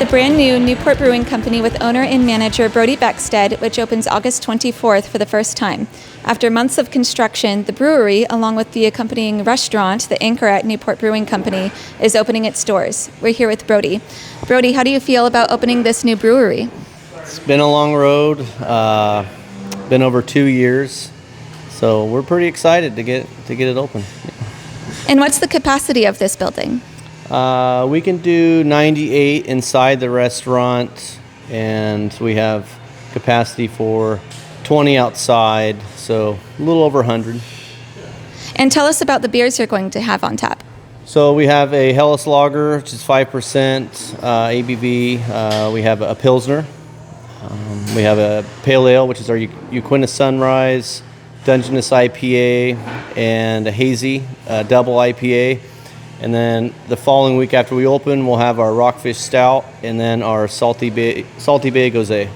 brand new Newport Brewing Company with owner and manager Brody Beckstead, which opens August 24th for the first time. After months of construction, the brewery, along with the accompanying restaurant, the Anchor at Newport Brewing Company, is opening its doors. We're here with Brody. Brody, how do you feel about opening this new brewery? It's been a long road, been over 2 years, so we're pretty excited to get it open. And what's the capacity of this building? We can do 98 inside the restaurant, and we have capacity for 20 outside, so a little over 100. And tell us about the beers you're going to have on tap. So we have a Helles Lager, which is 5% ABV. We have a Pilsner. We have a Pale Ale, which is our Uquina Sunrise, Dungeness IPA, and a Hazy Double IPA. And then the following week after we open, we'll have our Rockfish Stout and then our Salty Bay Gose.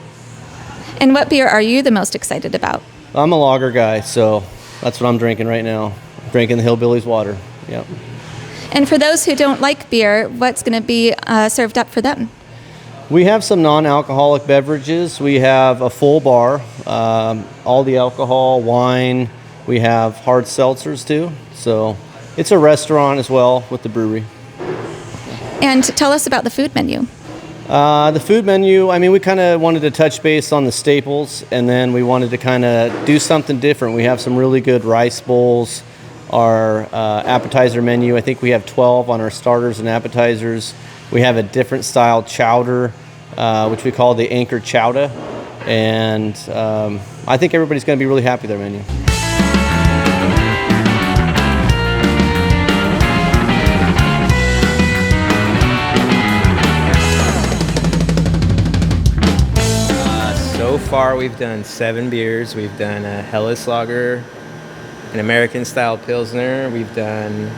And what beer are you the most excited about? I'm a lager guy, so that's what I'm drinking right now. I'm drinking the Hillbilly's water. Yep. And for those who don't like beer, what's going to be served up for them? We have some non-alcoholic beverages. We have a full bar, all the alcohol, wine. We have hard seltzers too. So it's a restaurant as well with the brewery. And tell us about the food menu. The food menu, we kind of wanted to touch base on the staples, and then we wanted to kind of do something different. We have some really good rice bowls. Our appetizer menu, I think we have 12 on our starters and appetizers. We have a different style chowder, which we call the Anchor Chowder. And I think everybody's going to be really happy with our menu. So far, we've done 7 beers. We've done a Helles Lager, an American-style Pilsner. We've done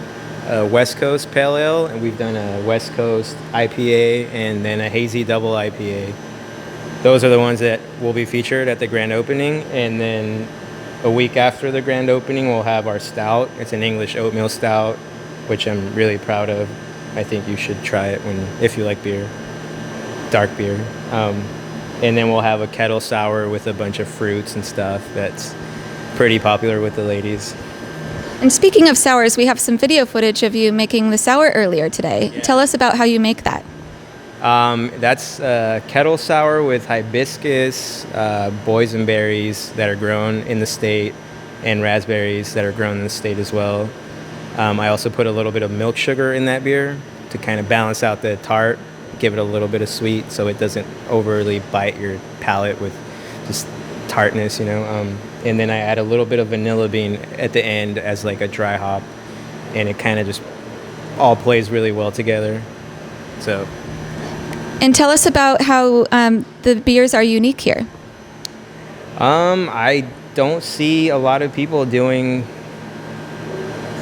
a West Coast Pale Ale, and we've done a West Coast IPA, and then a Hazy Double IPA. Those are the ones that will be featured at the grand opening, and then a week after the grand opening, we'll have our stout. It's an English oatmeal stout, which I'm really proud of. I think you should try it if you like beer, dark beer. And then we'll have a kettle sour with a bunch of fruits and stuff that's pretty popular with the ladies. And speaking of sours, we have some video footage of you making the sour earlier today. Yeah. Tell us about how you make that. That's kettle sour with hibiscus, boysenberries that are grown in the state, and raspberries that are grown in the state as well. I also put a little bit of milk sugar in that beer to kind of balance out the tart, give it a little bit of sweet so it doesn't overly bite your palate with just tartness, and then I add a little bit of vanilla bean at the end as like a dry hop, and it kind of just all plays really well together. So. And tell us about how the beers are unique here. I don't see a lot of people doing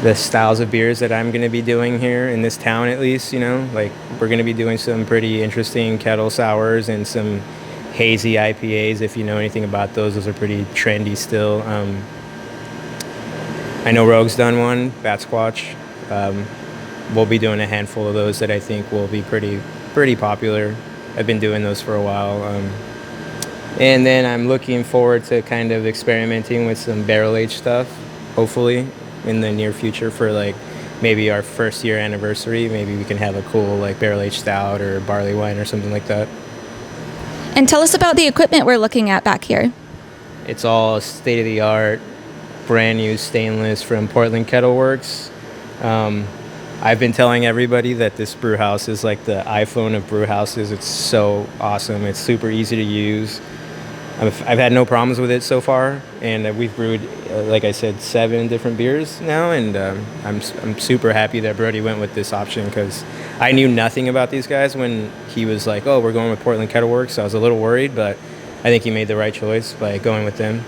the styles of beers that I'm going to be doing here in this town, at least, like we're going to be doing some pretty interesting kettle sours and some hazy IPAs. If you know anything about those are pretty trendy still. I know Rogue's done one, Bat Squatch. We'll be doing a handful of those that I think will be pretty popular. I've been doing those for a while. And then I'm looking forward to kind of experimenting with some barrel-aged stuff, hopefully, in the near future for like maybe our first year anniversary. Maybe we can have a cool like barrel-aged stout or barley wine or something like that. And tell us about the equipment we're looking at back here. It's all state-of-the-art, brand new stainless from Portland Kettle Works. I've been telling everybody that this brew house is like the iPhone of brew houses. It's so awesome. It's super easy to use. I've had no problems with it so far, and we've brewed, like I said, 7 different beers now, and I'm super happy that Brody went with this option because I knew nothing about these guys when he was like, oh, we're going with Portland Kettle Works. So I was a little worried, but I think he made the right choice by going with them.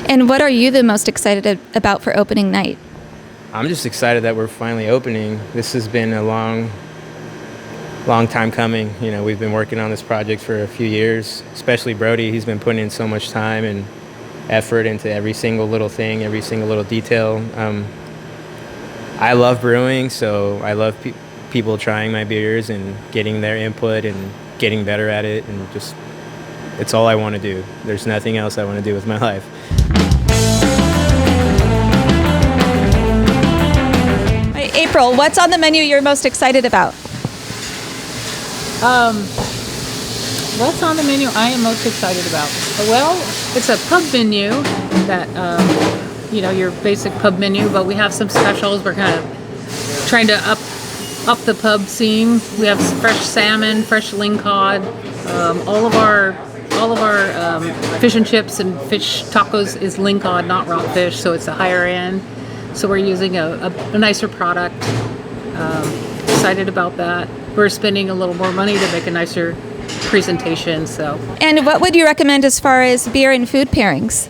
And what are you the most excited about for opening night? I'm just excited that we're finally opening. This has been a long time coming. We've been working on this project for a few years, especially Brody. He's been putting in so much time and effort into every single little thing, every single little detail. I love brewing, so I love people trying my beers and getting their input and getting better at it, and just it's all I want to do. There's nothing else I want to do with my life. All right, April, what's on the menu you're most excited about? What's on the menu I am most excited about? Well, it's a pub menu that, your basic pub menu, but we have some specials. We're kind of trying to up the pub scene. We have fresh salmon, fresh lingcod. All of our fish and chips and fish tacos is lingcod, not rockfish, so it's a higher end. So we're using a nicer product. Excited about that. We're spending a little more money to make a nicer presentation. So. And what would you recommend as far as beer and food pairings?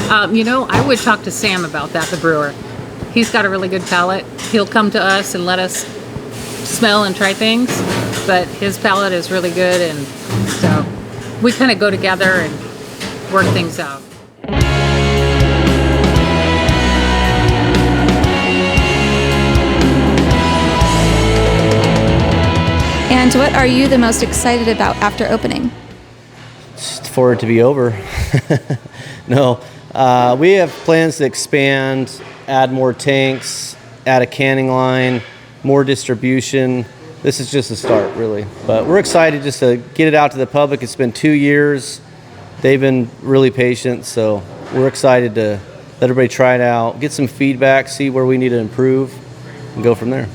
I would talk to Sam about that, the brewer. He's got a really good palate. He'll come to us and let us smell and try things, but his palate is really good, and so we kind of go together and work things out. And what are you the most excited about after opening? Just for it to be over. No, we have plans to expand, add more tanks, add a canning line, more distribution. This is just a start, really. But we're excited just to get it out to the public. It's been 2 years. They've been really patient, so we're excited to let everybody try it out, get some feedback, see where we need to improve, and go from there.